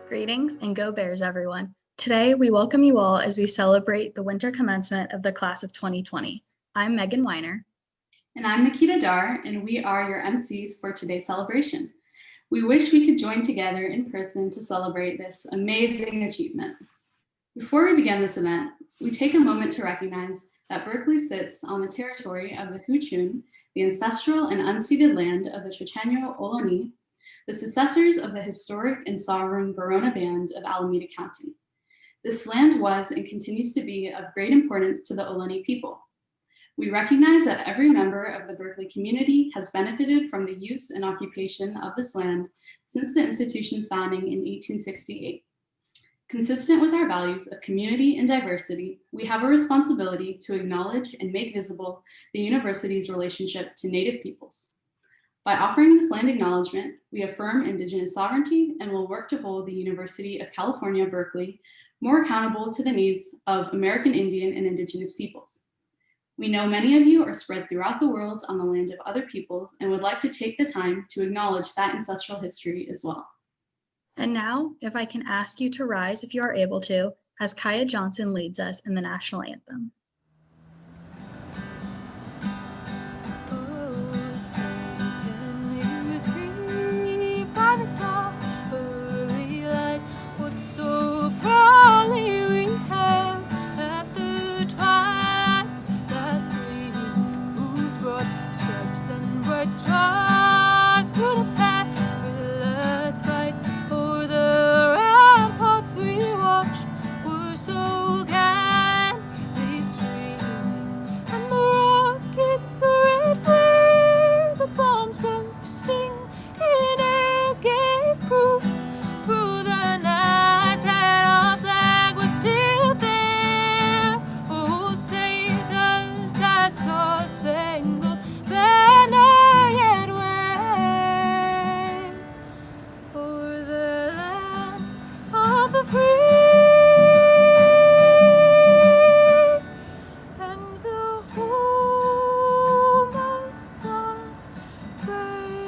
Greetings and go Bears, everyone. Today, we welcome you all as we celebrate the winter commencement of the class of 2020. I'm Megan Weiner. And I'm Nikita Dar, and we are your MCs for today's celebration. We wish we could join together in person to celebrate this amazing achievement. Before we begin this event, we take a moment to recognize that Berkeley sits on the territory of the Huchun, the ancestral and unceded land of the Chochenyo Ohlone, the successors of the historic and sovereign Barona Band of Alameda County. This land was and continues to be of great importance to the Ohlone people. We recognize that every member of the Berkeley community has benefited from the use and occupation of this land since the institution's founding in 1868. Consistent with our values of community and diversity, we have a responsibility to acknowledge and make visible the university's relationship to Native peoples. By offering this land acknowledgement, we affirm Indigenous sovereignty and will work to hold the University of California, Berkeley more accountable to the needs of American Indian and Indigenous peoples. We know many of you are spread throughout the world on the land of other peoples and would like to take the time to acknowledge that ancestral history as well. And now, if I can ask you to rise if you are able to, as Kaya Johnson leads us in the national anthem. Stars through the perilous fight o'er the ramparts we watched were so gallantly streaming, and the rockets were red glare, the bombs bursting in air gave proof through the night that our flag was still there. Oh, say does that star-spangled banner free and the home of the brave.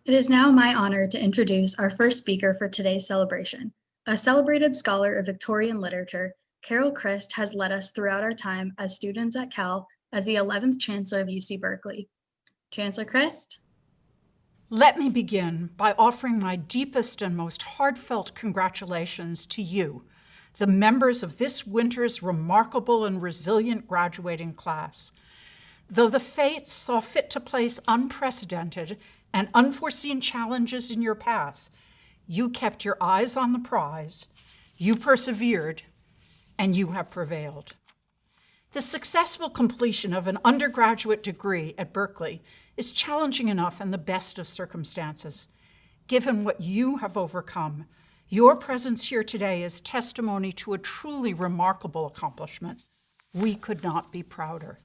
It is now my honor to introduce our first speaker for today's celebration. A celebrated scholar of Victorian literature, Carol Christ has led us throughout our time as students at Cal as the 11th Chancellor of UC Berkeley. Chancellor Christ? Let me begin by offering my deepest and most heartfelt congratulations to you, the members of this winter's remarkable and resilient graduating class. Though the fates saw fit to place unprecedented and unforeseen challenges in your path, you kept your eyes on the prize, you persevered, and you have prevailed. The successful completion of an undergraduate degree at Berkeley is challenging enough in the best of circumstances. Given what you have overcome, your presence here today is testimony to a truly remarkable accomplishment. We could not be prouder.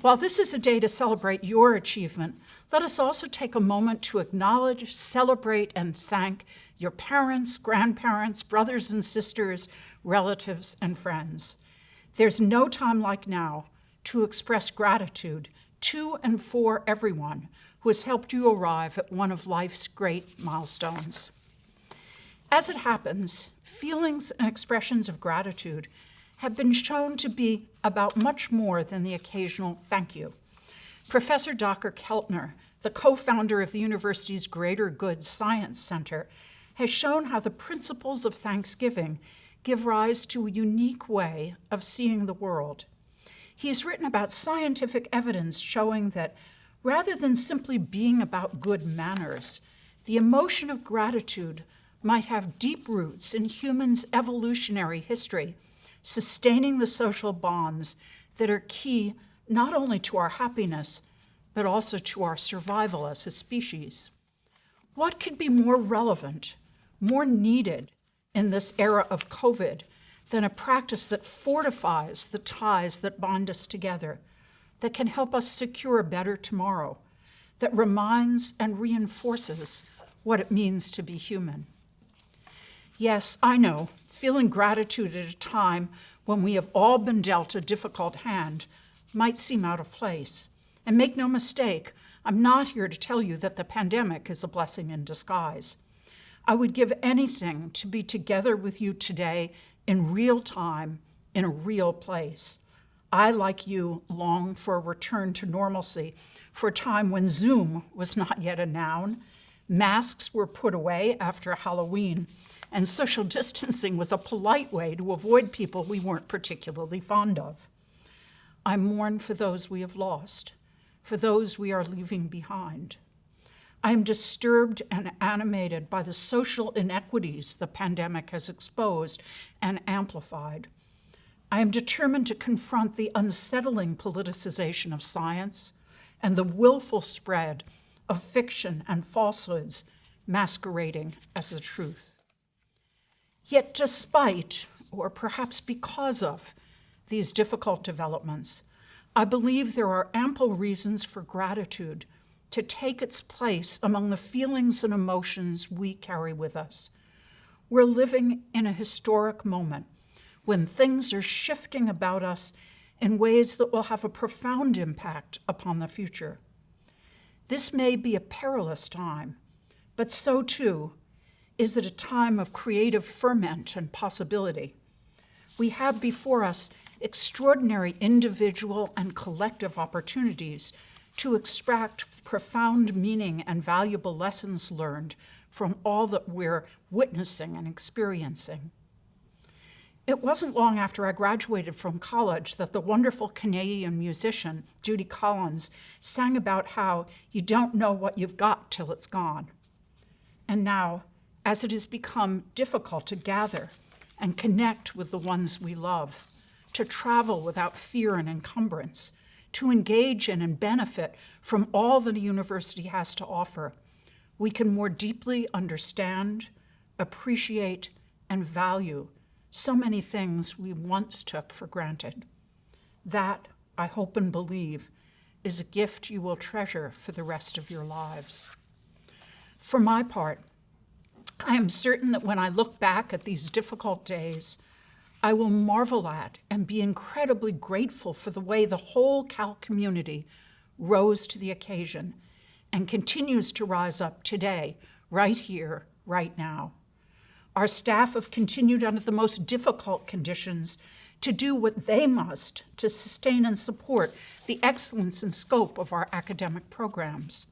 While this is a day to celebrate your achievement, let us also take a moment to acknowledge, celebrate, and thank your parents, grandparents, brothers and sisters, relatives, and friends. There's no time like now to express gratitude to and for everyone who has helped you arrive at one of life's great milestones. As it happens, feelings and expressions of gratitude have been shown to be about much more than the occasional thank you. Professor Dr. Keltner, the co-founder of the university's Greater Good Science Center, has shown how the principles of Thanksgiving give rise to a unique way of seeing the world. He's written about scientific evidence showing that rather than simply being about good manners, the emotion of gratitude might have deep roots in humans' evolutionary history, sustaining the social bonds that are key not only to our happiness, but also to our survival as a species. What could be more relevant, more needed in this era of COVID than a practice that fortifies the ties that bond us together, that can help us secure a better tomorrow, that reminds and reinforces what it means to be human? Yes, I know, feeling gratitude at a time when we have all been dealt a difficult hand might seem out of place. And make no mistake, I'm not here to tell you that the pandemic is a blessing in disguise. I would give anything to be together with you today in real time, in a real place. I, like you, long for a return to normalcy, for a time when Zoom was not yet a noun, masks were put away after Halloween, and social distancing was a polite way to avoid people we weren't particularly fond of. I mourn for those we have lost, for those we are leaving behind. I am disturbed and animated by the social inequities the pandemic has exposed and amplified. I am determined to confront the unsettling politicization of science and the willful spread of fiction and falsehoods masquerading as the truth. Yet despite, or perhaps because of, these difficult developments, I believe there are ample reasons for gratitude to take its place among the feelings and emotions we carry with us. We're living in a historic moment when things are shifting about us in ways that will have a profound impact upon the future. This may be a perilous time, but so too is it a time of creative ferment and possibility. We have before us extraordinary individual and collective opportunities to extract profound meaning and valuable lessons learned from all that we're witnessing and experiencing. It wasn't long after I graduated from college that the wonderful Canadian musician Judy Collins sang about how you don't know what you've got till it's gone. And now, as it has become difficult to gather and connect with the ones we love, to travel without fear and encumbrance, to engage in and benefit from all that a university has to offer, we can more deeply understand, appreciate, and value so many things we once took for granted. That, I hope and believe, is a gift you will treasure for the rest of your lives. For my part, I am certain that when I look back at these difficult days, I will marvel at and be incredibly grateful for the way the whole Cal community rose to the occasion and continues to rise up today, right here, right now. Our staff have continued under the most difficult conditions to do what they must to sustain and support the excellence and scope of our academic programs.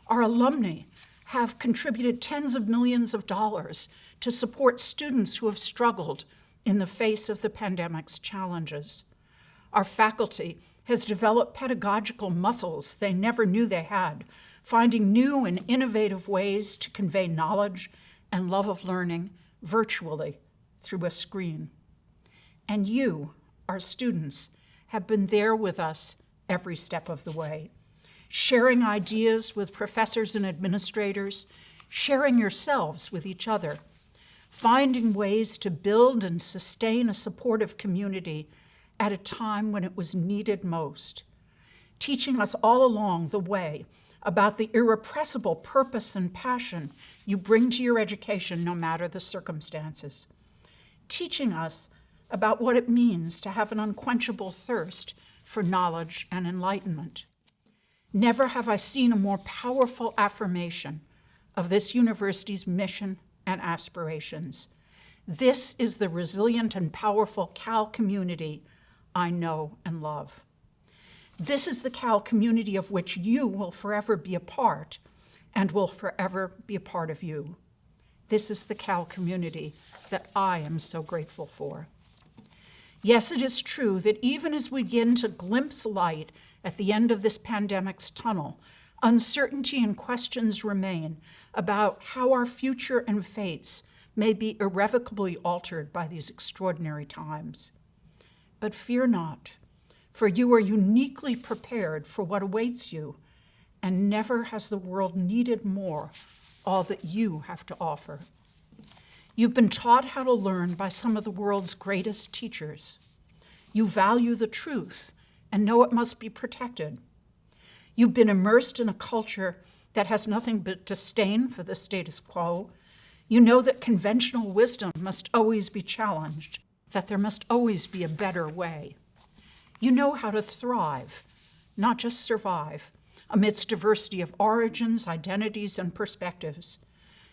Our alumni have contributed tens of millions of dollars to support students who have struggled in the face of the pandemic's challenges. Our faculty has developed pedagogical muscles they never knew they had, finding new and innovative ways to convey knowledge and love of learning virtually through a screen. And you, our students, have been there with us every step of the way, sharing ideas with professors and administrators, sharing yourselves with each other, finding ways to build and sustain a supportive community at a time when it was needed most, teaching us all along the way about the irrepressible purpose and passion you bring to your education no matter the circumstances, teaching us about what it means to have an unquenchable thirst for knowledge and enlightenment. Never have I seen a more powerful affirmation of this university's mission and aspirations. This is the resilient and powerful Cal community I know and love. This is the Cal community of which you will forever be a part and will forever be a part of you. This is the Cal community that I am so grateful for. Yes, it is true that even as we begin to glimpse light at the end of this pandemic's tunnel, uncertainty and questions remain about how our future and fates may be irrevocably altered by these extraordinary times. But fear not, for you are uniquely prepared for what awaits you, and never has the world needed more all that you have to offer. You've been taught how to learn by some of the world's greatest teachers. You value the truth and know it must be protected. You've been immersed in a culture that has nothing but disdain for the status quo. You know that conventional wisdom must always be challenged, that there must always be a better way. You know how to thrive, not just survive, amidst diversity of origins, identities, and perspectives.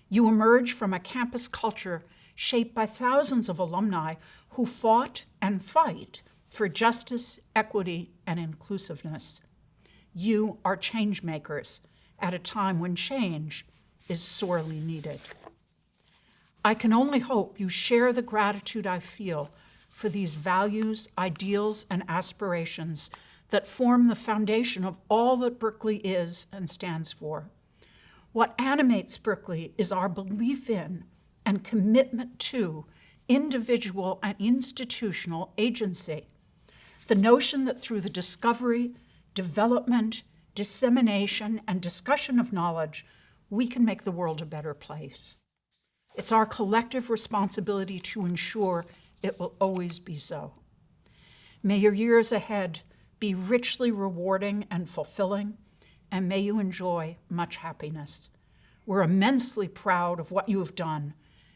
You emerge from a campus culture shaped by thousands of alumni who fought and fight for justice, equity, and inclusiveness. You are change makers at a time when change is sorely needed. I can only hope you share the gratitude I feel for these values, ideals, and aspirations that form the foundation of all that Berkeley is and stands for. What animates Berkeley is our belief in and commitment to individual and institutional agency. The notion that through the discovery, development, dissemination, and discussion of knowledge, we can make the world a better place. It's our collective responsibility to ensure it will always be so. May your years ahead be richly rewarding and fulfilling, and may you enjoy much happiness. We're immensely proud of what you have done,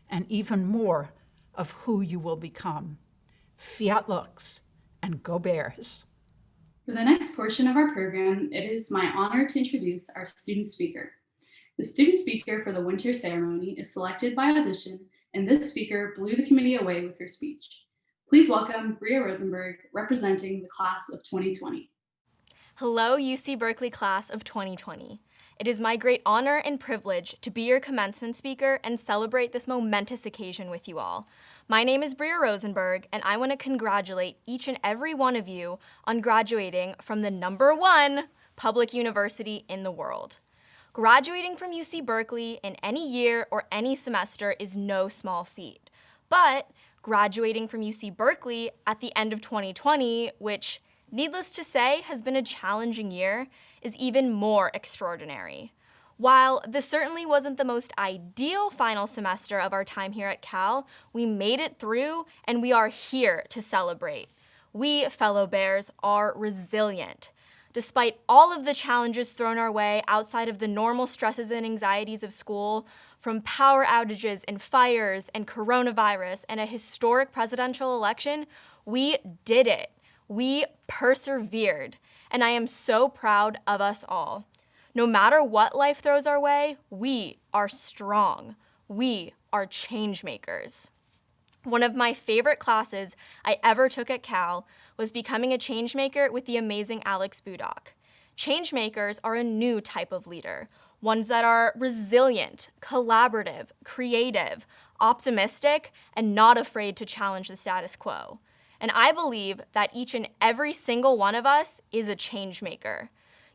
and even more of who you will become. Fiat lux, and go Bears. For the next portion of our program, it is my honor to introduce our student speaker. The student speaker for the winter ceremony is selected by audition, and this speaker blew the committee away with her speech. Please welcome Bria Rosenberg, representing the class of 2020. Hello, UC Berkeley class of 2020. It is my great honor and privilege to be your commencement speaker and celebrate this momentous occasion with you all. My name is Bria Rosenberg, and I want to congratulate each and every one of you on graduating from the #1 public university in the world. Graduating from UC Berkeley in any year or any semester is no small feat, but graduating from UC Berkeley at the end of 2020, which, needless to say, has been a challenging year, is even more extraordinary. While this certainly wasn't the most ideal final semester of our time here at Cal, we made it through and we are here to celebrate. We, fellow Bears, are resilient. Despite all of the challenges thrown our way outside of the normal stresses and anxieties of school, from power outages and fires and coronavirus and a historic presidential election, we did it. We persevered, and I am so proud of us all. No matter what life throws our way, we are strong. We are change makers. One of my favorite classes I ever took at Cal was becoming a change maker with the amazing Alex Budok. Change makers are a new type of leader, ones that are resilient, collaborative, creative, optimistic, and not afraid to challenge the status quo. And I believe that each and every single one of us is a change maker.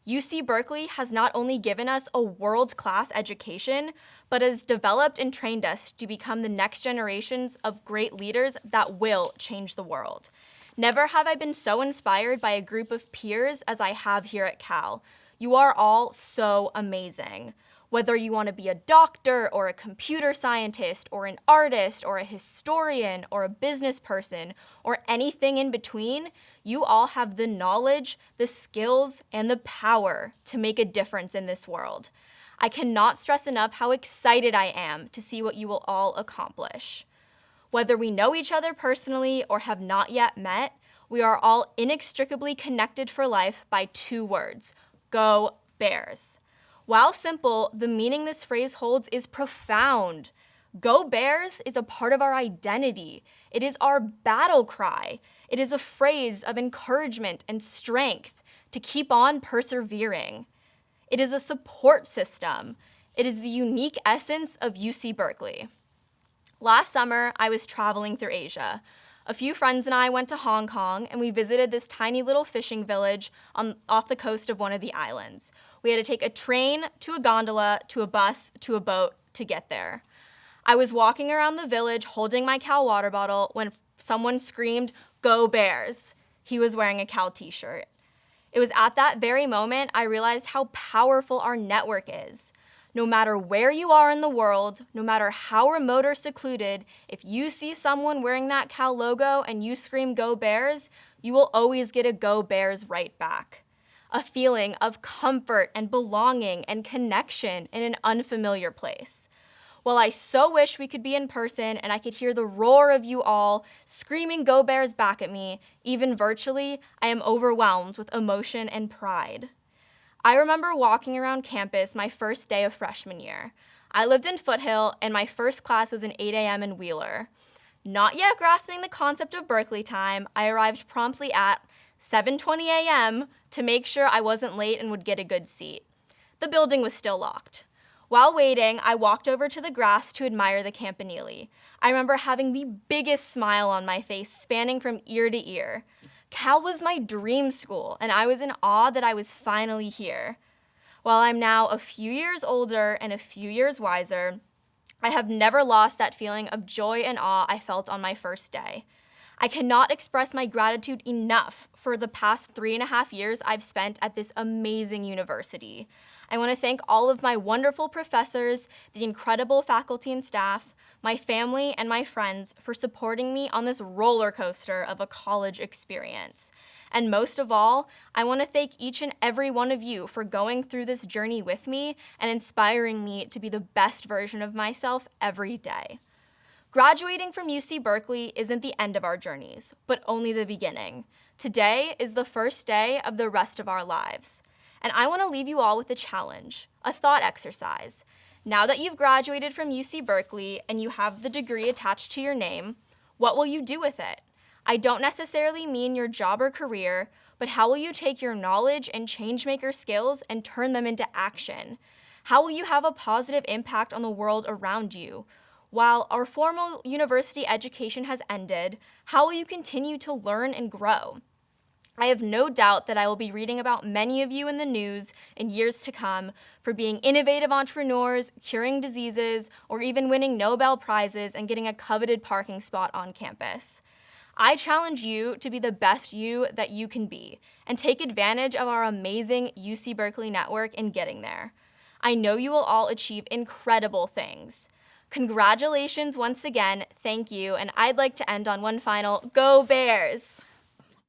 UC Berkeley has not only given us a world-class education, but has developed and trained us to become the next generations of great leaders that will change the world. Never have I been so inspired by a group of peers as I have here at Cal. You are all so amazing. Whether you want to be a doctor or a computer scientist or an artist or a historian or a business person or anything in between, you all have the knowledge, the skills, and the power to make a difference in this world. I cannot stress enough how excited I am to see what you will all accomplish. Whether we know each other personally or have not yet met, we are all inextricably connected for life by 2 words: go Bears. While simple, the meaning this phrase holds is profound. Go Bears is a part of our identity. It is our battle cry. It is a phrase of encouragement and strength to keep on persevering. It is a support system. It is the unique essence of UC Berkeley. Last summer, I was traveling through Asia. A few friends and I went to Hong Kong, and we visited this tiny little fishing village off the coast of one of the islands. We had to take a train to a gondola to a bus to a boat to get there. I was walking around the village holding my Cal water bottle when someone screamed, "Go Bears!" He was wearing a Cal t-shirt. It was at that very moment I realized how powerful our network is. No matter where you are in the world, no matter how remote or secluded, if you see someone wearing that Cal logo and you scream "Go Bears," you will always get a "Go Bears" right back. A feeling of comfort and belonging and connection in an unfamiliar place. While I so wish we could be in person and I could hear the roar of you all screaming "Go Bears" back at me, even virtually, I am overwhelmed with emotion and pride. I remember walking around campus my first day of freshman year. I lived in Foothill, and my first class was an 8 a.m. in Wheeler. Not yet grasping the concept of Berkeley time, I arrived promptly at 7:20 a.m. to make sure I wasn't late and would get a good seat. The building was still locked. While waiting, I walked over to the grass to admire the campanile. I remember having the biggest smile on my face, spanning from ear to ear. Cal was my dream school, and I was in awe that I was finally here. While I'm now a few years older and a few years wiser, I have never lost that feeling of joy and awe I felt on my first day. I cannot express my gratitude enough for the past 3.5 years I've spent at this amazing university. I want to thank all of my wonderful professors, the incredible faculty and staff, my family, and my friends for supporting me on this roller coaster of a college experience. And most of all, I want to thank each and every one of you for going through this journey with me and inspiring me to be the best version of myself every day. Graduating from UC Berkeley isn't the end of our journeys, but only the beginning. Today is the first day of the rest of our lives. And I want to leave you all with a challenge, a thought exercise. Now that you've graduated from UC Berkeley and you have the degree attached to your name, what will you do with it? I don't necessarily mean your job or career, but how will you take your knowledge and changemaker skills and turn them into action? How will you have a positive impact on the world around you? While our formal university education has ended, how will you continue to learn and grow? I have no doubt that I will be reading about many of you in the news in years to come for being innovative entrepreneurs, curing diseases, or even winning Nobel Prizes and getting a coveted parking spot on campus. I challenge you to be the best you that you can be and take advantage of our amazing UC Berkeley network in getting there. I know you will all achieve incredible things. Congratulations once again, thank you, and I'd like to end on one final Go Bears!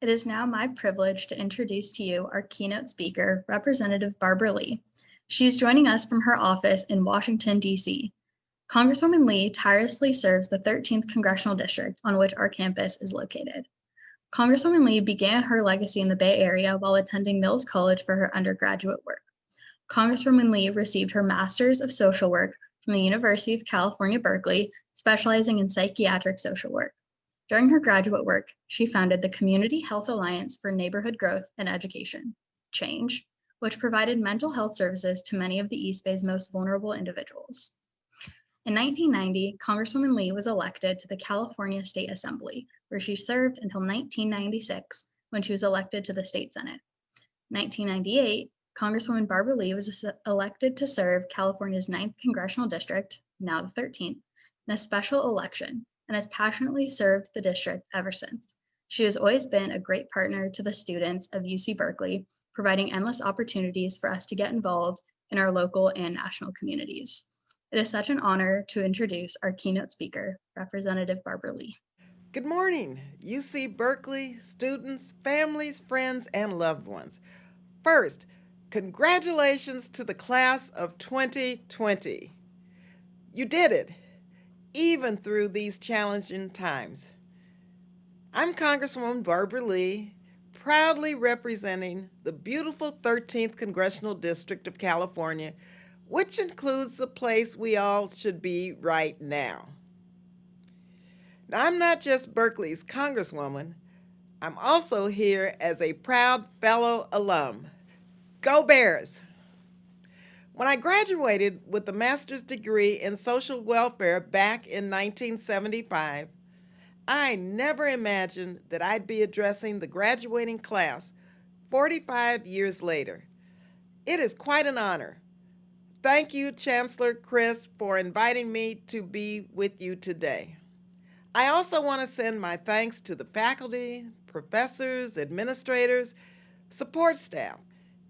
It is now my privilege to introduce to you our keynote speaker, Representative Barbara Lee. She is joining us from her office in Washington, D.C. Congresswoman Lee tirelessly serves the 13th Congressional District on which our campus is located. Congresswoman Lee began her legacy in the Bay Area while attending Mills College for her undergraduate work. Congresswoman Lee received her Master's of Social Work from the University of California, Berkeley, specializing in psychiatric social work. During her graduate work, she founded the Community Health Alliance for Neighborhood Growth and Education, CHANGE, which provided mental health services to many of the East Bay's most vulnerable individuals. In 1990, Congresswoman Lee was elected to the California State Assembly, where she served until 1996, when she was elected to the State Senate. In 1998, Congresswoman Barbara Lee was elected to serve California's 9th Congressional District, now the 13th, in a special election, and has passionately served the district ever since. She has always been a great partner to the students of UC Berkeley, providing endless opportunities for us to get involved in our local and national communities. It is such an honor to introduce our keynote speaker, Representative Barbara Lee. Good morning, UC Berkeley students, families, friends, and loved ones. First, congratulations to the class of 2020. You did it, even through these challenging times. I'm Congresswoman Barbara Lee, proudly representing the beautiful 13th Congressional District of California, which includes the place we all should be right now. Now, I'm not just Berkeley's Congresswoman, I'm also here as a proud fellow alum. Go Bears! When I graduated with a master's degree in social welfare back in 1975, I never imagined that I'd be addressing the graduating class 45 years later. It is quite an honor. Thank you, Chancellor Chris, for inviting me to be with you today. I also want to send my thanks to the faculty, professors, administrators, support staff,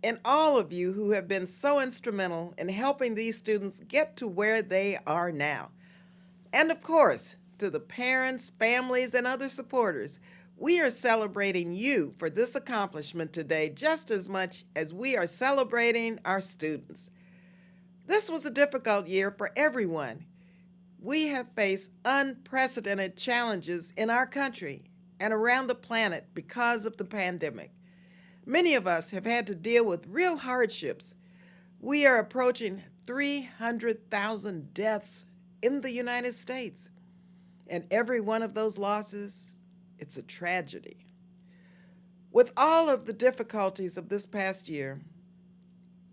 and all of you who have been so instrumental in helping these students get to where they are now. And of course, to the parents, families, and other supporters, we are celebrating you for this accomplishment today just as much as we are celebrating our students. This was a difficult year for everyone. We have faced unprecedented challenges in our country and around the planet because of the pandemic. Many of us have had to deal with real hardships. We are approaching 300,000 deaths in the United States. And every one of those losses, it's a tragedy. With all of the difficulties of this past year,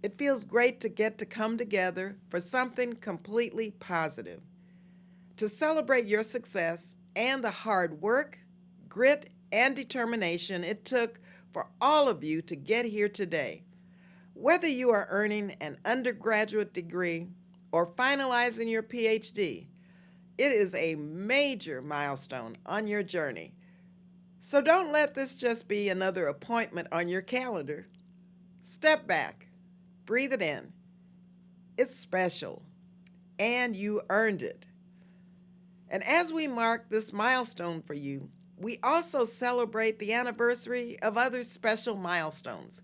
it feels great to get to come together for something completely positive, to celebrate your success and the hard work, grit, and determination it took for all of you to get here today. Whether you are earning an undergraduate degree or finalizing your PhD, it is a major milestone on your journey. So don't let this just be another appointment on your calendar. Step back, breathe it in. It's special, and you earned it. And as we mark this milestone for you, we also celebrate the anniversary of other special milestones.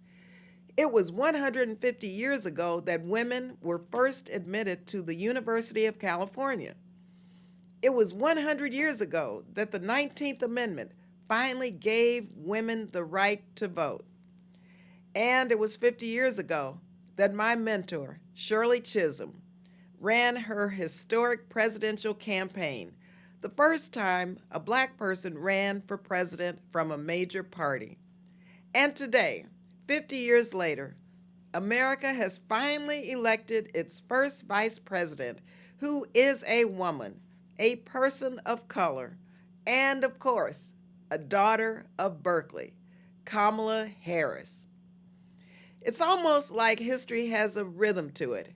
It was 150 years ago that women were first admitted to the University of California. It was 100 years ago that the 19th Amendment finally gave women the right to vote. And it was 50 years ago that my mentor, Shirley Chisholm, ran her historic presidential campaign, the first time a Black person ran for president from a major party. And today, 50 years later, America has finally elected its first vice president, who is a woman, a person of color, and of course, a daughter of Berkeley, Kamala Harris. It's almost like history has a rhythm to it.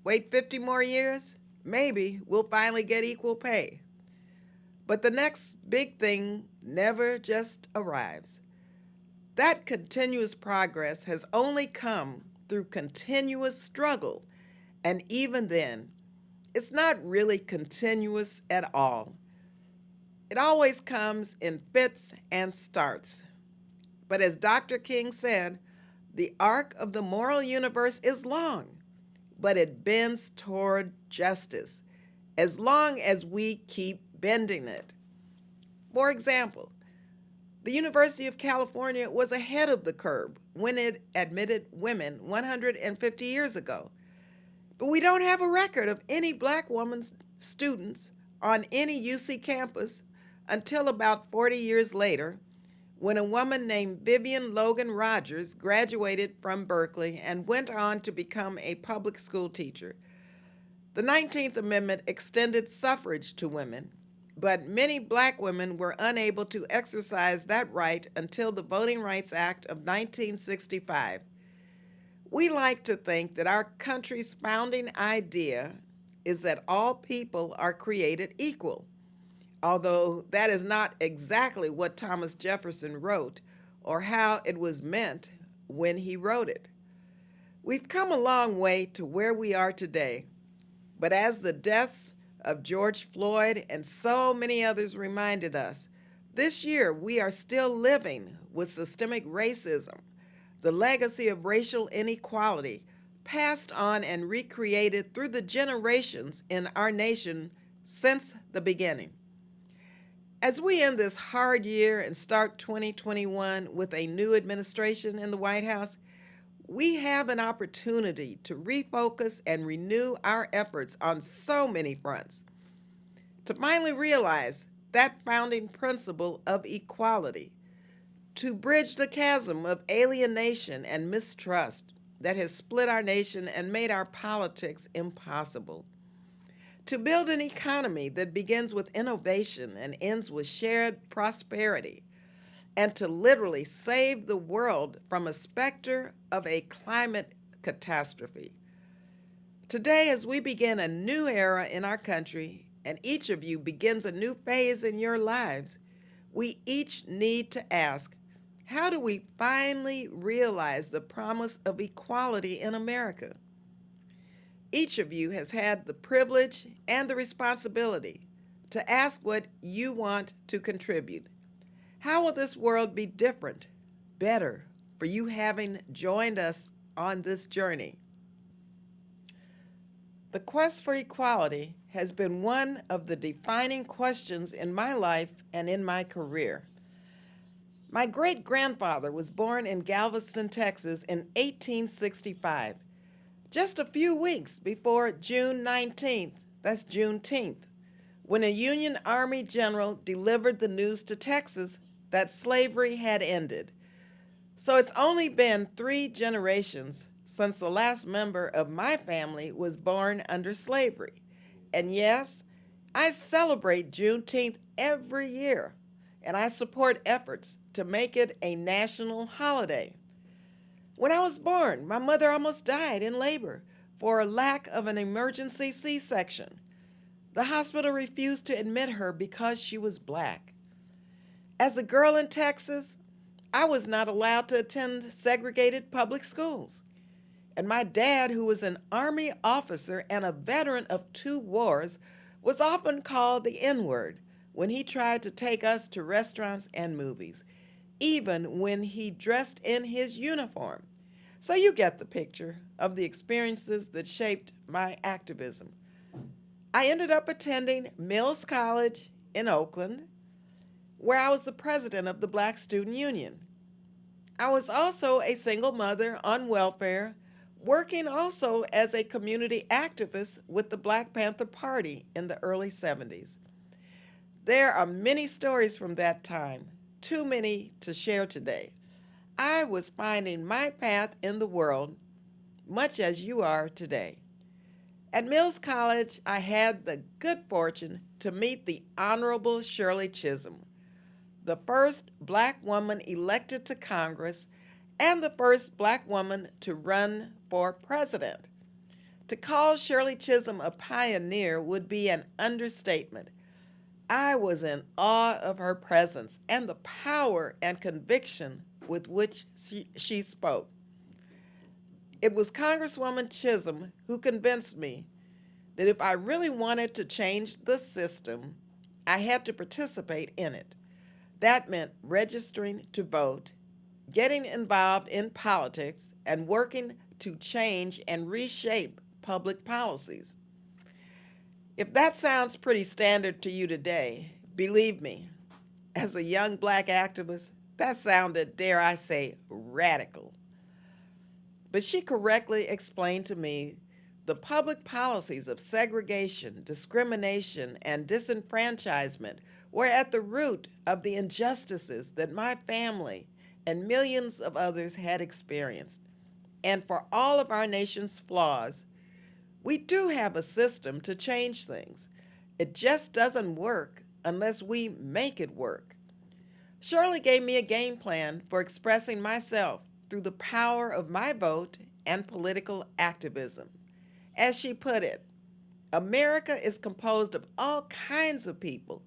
Wait 50 more years, maybe we'll finally get equal pay. But the next big thing never just arrives. That continuous progress has only come through continuous struggle, and even then, it's not really continuous at all. It always comes in fits and starts. But as Dr. King said, the arc of the moral universe is long, but it bends toward justice, as long as we keep bending it. For example, the University of California was ahead of the curve when it admitted women 150 years ago. But we don't have a record of any Black woman students on any UC campus until about 40 years later, when a woman named Vivian Logan Rogers graduated from Berkeley and went on to become a public school teacher. The 19th Amendment extended suffrage to women, but many Black women were unable to exercise that right until the Voting Rights Act of 1965. We like to think that our country's founding idea is that all people are created equal, although that is not exactly what Thomas Jefferson wrote or how it was meant when he wrote it. We've come a long way to where we are today, but as the deaths of George Floyd and so many others reminded us, this year we are still living with systemic racism, the legacy of racial inequality passed on and recreated through the generations in our nation since the beginning. As we end this hard year and start 2021 with a new administration in the White House, we have an opportunity to refocus and renew our efforts on so many fronts, to finally realize that founding principle of equality, to bridge the chasm of alienation and mistrust that has split our nation and made our politics impossible, to build an economy that begins with innovation and ends with shared prosperity, and to literally save the world from a specter of a climate catastrophe. Today, as we begin a new era in our country, and each of you begins a new phase in your lives, we each need to ask, how do we finally realize the promise of equality in America? Each of you has had the privilege and the responsibility to ask what you want to contribute. How will this world be different, better, for you having joined us on this journey? The quest for equality has been one of the defining questions in my life and in my career. My great-grandfather was born in Galveston, Texas in 1865, just a few weeks before June 19th, that's Juneteenth, when a Union Army general delivered the news to Texas that slavery had ended. So it's only been 3 generations since the last member of my family was born under slavery. And yes, I celebrate Juneteenth every year, and I support efforts to make it a national holiday. When I was born, my mother almost died in labor for lack of an emergency C-section. The hospital refused to admit her because she was black. As a girl in Texas, I was not allowed to attend segregated public schools. And my dad, who was an Army officer and a veteran of 2 wars, was often called the N-word when he tried to take us to restaurants and movies, even when he dressed in his uniform. So you get the picture of the experiences that shaped my activism. I ended up attending Mills College in Oakland, where I was the president of the Black Student Union. I was also a single mother on welfare, working also as a community activist with the Black Panther Party in the early 70s. There are many stories from that time, too many to share today. I was finding my path in the world, much as you are today. At Mills College, I had the good fortune to meet the Honorable Shirley Chisholm, the first Black woman elected to Congress and the first Black woman to run for president. To call Shirley Chisholm a pioneer would be an understatement. I was in awe of her presence and the power and conviction with which she spoke. It was Congresswoman Chisholm who convinced me that if I really wanted to change the system, I had to participate in it. That meant registering to vote, getting involved in politics, and working to change and reshape public policies. If that sounds pretty standard to you today, believe me, as a young Black activist, that sounded, dare I say, radical. But she correctly explained to me the public policies of segregation, discrimination, and disenfranchisement were at the root of the injustices that my family and millions of others had experienced. And for all of our nation's flaws, we do have a system to change things. It just doesn't work unless we make it work. Shirley gave me a game plan for expressing myself through the power of my vote and political activism. As she put it, America is composed of all kinds of people.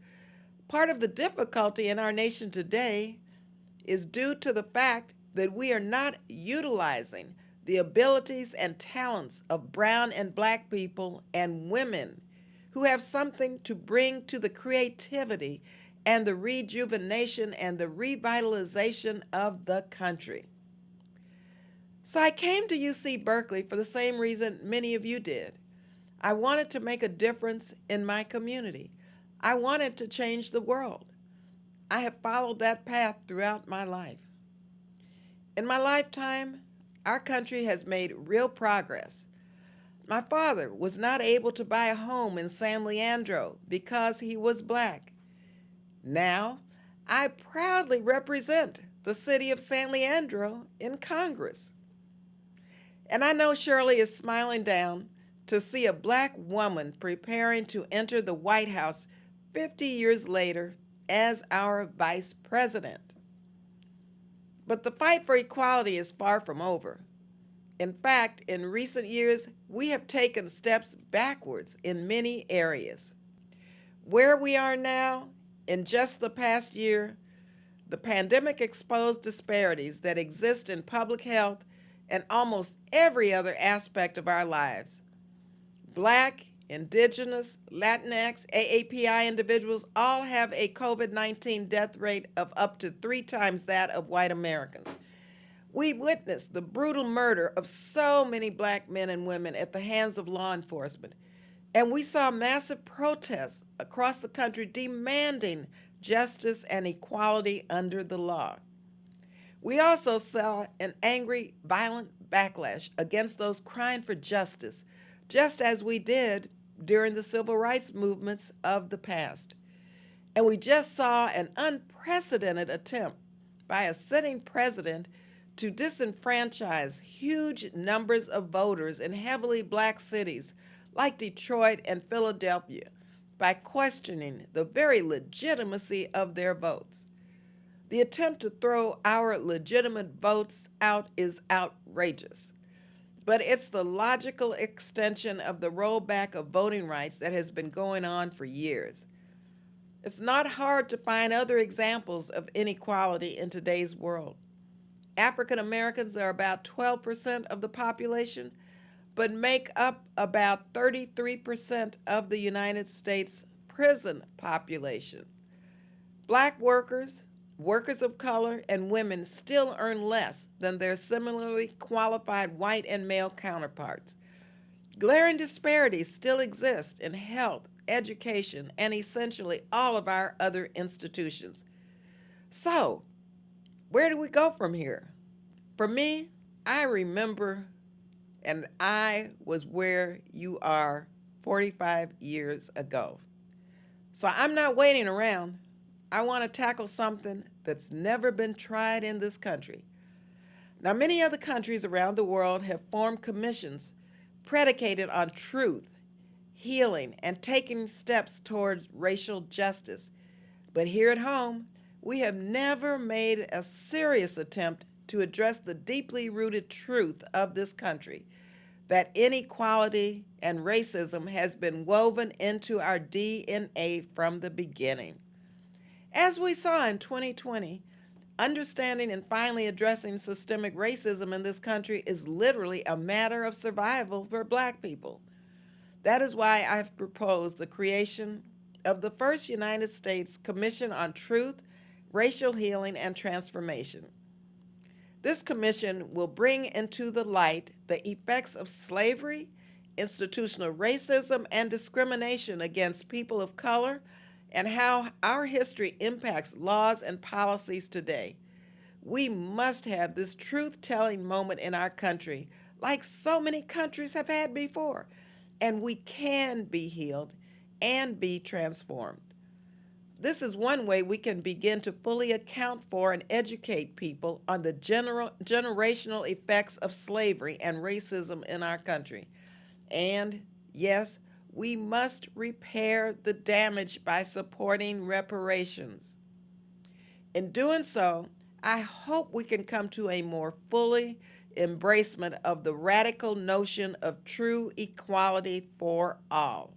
Part of the difficulty in our nation today is due to the fact that we are not utilizing the abilities and talents of brown and Black people and women who have something to bring to the creativity and the rejuvenation and the revitalization of the country. So I came to UC Berkeley for the same reason many of you did. I wanted to make a difference in my community. I wanted to change the world. I have followed that path throughout my life. In my lifetime, our country has made real progress. My father was not able to buy a home in San Leandro because he was Black. Now, I proudly represent the city of San Leandro in Congress. And I know Shirley is smiling down to see a Black woman preparing to enter the White House 50 years later as our vice president. But the fight for equality is far from over. In fact, in recent years, we have taken steps backwards in many areas. Where we are now, in just the past year, the pandemic exposed disparities that exist in public health and almost every other aspect of our lives. Black, Indigenous, Latinx, AAPI individuals all have a COVID-19 death rate of up to 3 times that of white Americans. We witnessed the brutal murder of so many Black men and women at the hands of law enforcement. And we saw massive protests across the country demanding justice and equality under the law. We also saw an angry, violent backlash against those crying for justice, just as we did during the civil rights movements of the past. And we just saw an unprecedented attempt by a sitting president to disenfranchise huge numbers of voters in heavily black cities like Detroit and Philadelphia by questioning the very legitimacy of their votes. The attempt to throw our legitimate votes out is outrageous, but it's the logical extension of the rollback of voting rights that has been going on for years. It's not hard to find other examples of inequality in today's world. African Americans are about 12% of the population, but make up about 33% of the United States prison population. Black workers, workers of color, and women still earn less than their similarly qualified white and male counterparts. Glaring disparities still exist in health, education, and essentially all of our other institutions. So, where do we go from here? For me, I remember, and I was where you are 45 years ago. So I'm not waiting around. I want to tackle something that's never been tried in this country. Now, many other countries around the world have formed commissions predicated on truth, healing, and taking steps towards racial justice. But here at home, we have never made a serious attempt to address the deeply rooted truth of this country, that inequality and racism has been woven into our DNA from the beginning. As we saw in 2020, understanding and finally addressing systemic racism in this country is literally a matter of survival for Black people. That is why I've proposed the creation of the first United States Commission on Truth, Racial Healing, and Transformation. This commission will bring into the light the effects of slavery, institutional racism, and discrimination against people of color, and how our history impacts laws and policies today. We must have this truth-telling moment in our country, like so many countries have had before, and we can be healed and be transformed. This is one way we can begin to fully account for and educate people on the generational effects of slavery and racism in our country. And yes, we must repair the damage by supporting reparations. In doing so, I hope we can come to a more fully embracement of the radical notion of true equality for all.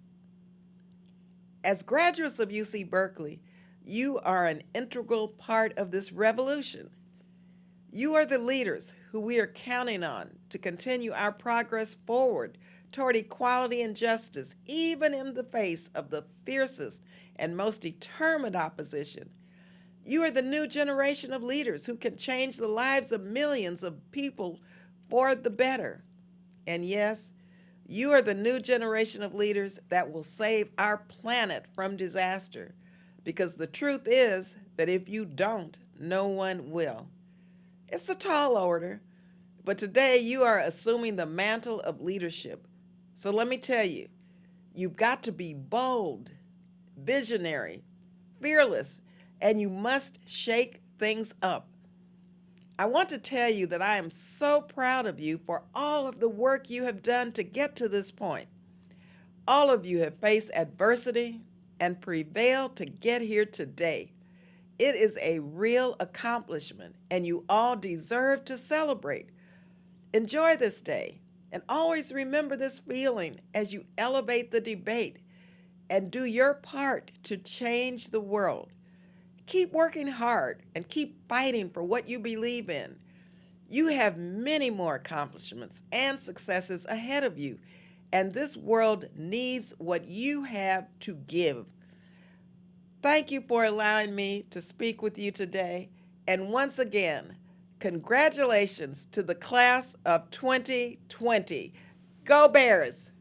As graduates of UC Berkeley, you are an integral part of this revolution. You are the leaders who we are counting on to continue our progress forward toward equality and justice, even in the face of the fiercest and most determined opposition. You are the new generation of leaders who can change the lives of millions of people for the better. And yes, you are the new generation of leaders that will save our planet from disaster, because the truth is that if you don't, no one will. It's a tall order, but today you are assuming the mantle of leadership. So let me tell you, you've got to be bold, visionary, fearless, and you must shake things up. I want to tell you that I am so proud of you for all of the work you have done to get to this point. All of you have faced adversity and prevailed to get here today. It is a real accomplishment, and you all deserve to celebrate. Enjoy this day, and always remember this feeling as you elevate the debate and do your part to change the world. Keep working hard and keep fighting for what you believe in. You have many more accomplishments and successes ahead of you, and this world needs what you have to give. Thank you for allowing me to speak with you today, and once again, congratulations to the class of 2020. Go Bears!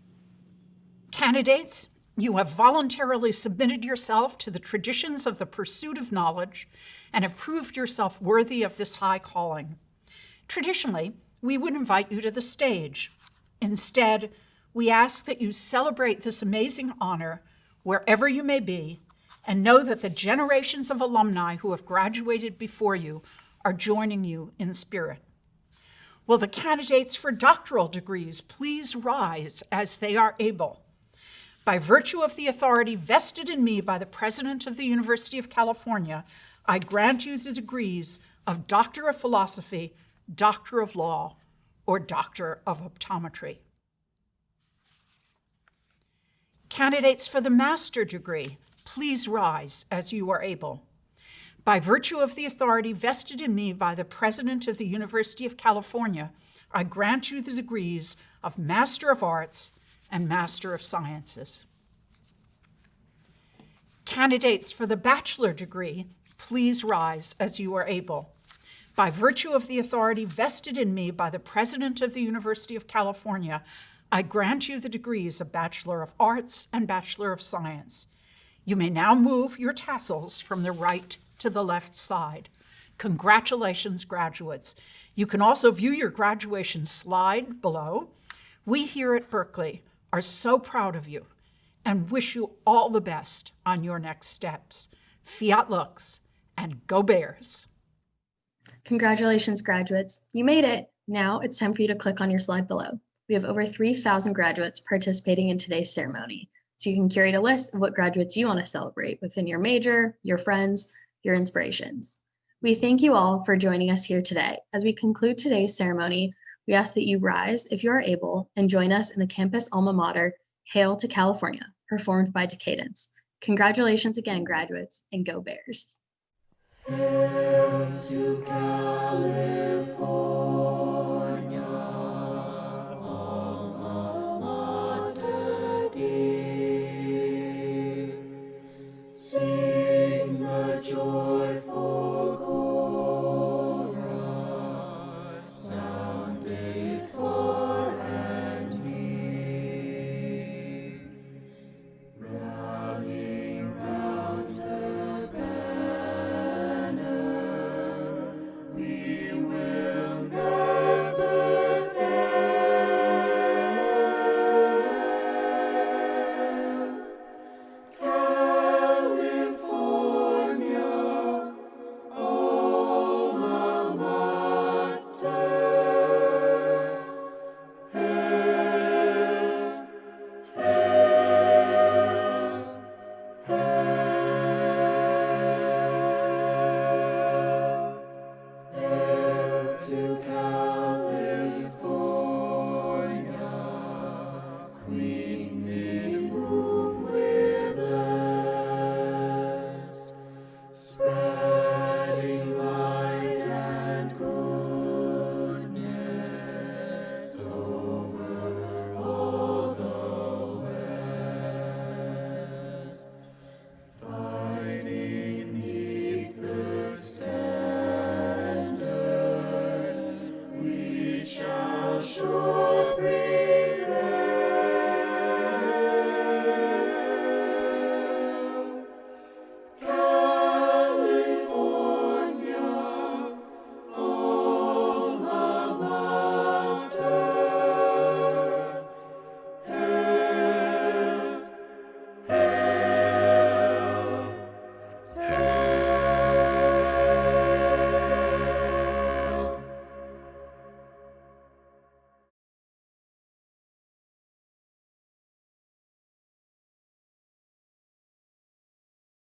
Candidates, You have voluntarily submitted yourself to the traditions of the pursuit of knowledge and have proved yourself worthy of this high calling. Traditionally, we would invite you to the stage. Instead, we ask that you celebrate this amazing honor wherever you may be, and know that the generations of alumni who have graduated before you are joining you in spirit. Will the candidates for doctoral degrees please rise as they are able? By virtue of the authority vested in me by the President of the University of California, I grant you the degrees of Doctor of Philosophy, Doctor of Law, or Doctor of Optometry. Candidates for the master degree, please rise as you are able. By virtue of the authority vested in me by the President of the University of California, I grant you the degrees of Master of Arts and Master of Sciences. Candidates for the bachelor degree, please rise as you are able. By virtue of the authority vested in me by the President of the University of California, I grant you the degrees of Bachelor of Arts and Bachelor of Science. You may now move your tassels from the right to the left side. Congratulations, graduates. You can also view your graduation slide below. We here at Berkeley are so proud of you and wish you all the best on your next steps. Fiat lux, and go Bears. Congratulations, graduates. You made it. Now it's time for you to click on your slide below. We have over 3,000 graduates participating in today's ceremony, so you can curate a list of what graduates you want to celebrate within your major, your friends, your inspirations. We thank you all for joining us here today. As we conclude today's ceremony, we ask that you rise if you are able and join us in the campus alma mater, Hail to California, performed by Decadence. Congratulations again, graduates, and go Bears. Hail to California, alma mater dear. Sing the joyful chorus, sounded far and near, rallying round her banner. We will never fail. California, alma mater. Hail, hail, hail. Hail to California, Queen.